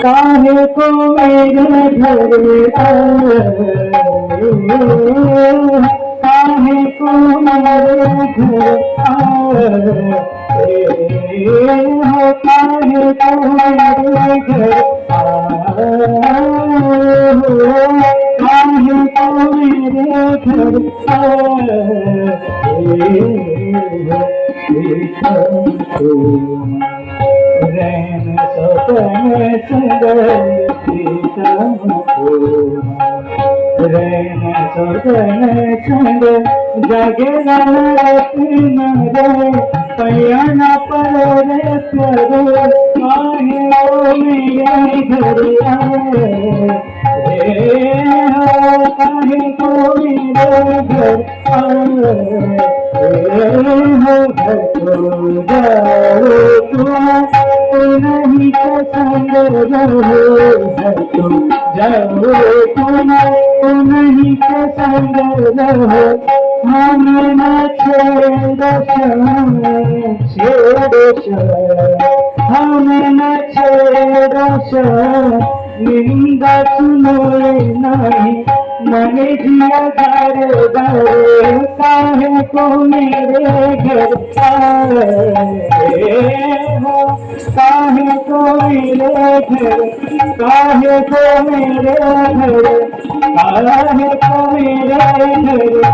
काहे को मेरे घर काहे को मेरे घर काहे को मेरे घर काहे को मेरे घर रैन सपन सुंदर रैन सपन सुंदर जगे रात नरे पैन पर करो काहे मेरे घर काहे को मेरे घर हो घर को जाओ तुम नहीं पसंद रहो घर तो जाओ तुम नहीं पसंद रहो हम न छेड़ो हम न छेड़ो निंदा सुनो नहीं मने जिया घर काहे को मेरे घर काहे को मेरे घर काहे को मेरे घर काहे को मेरे घर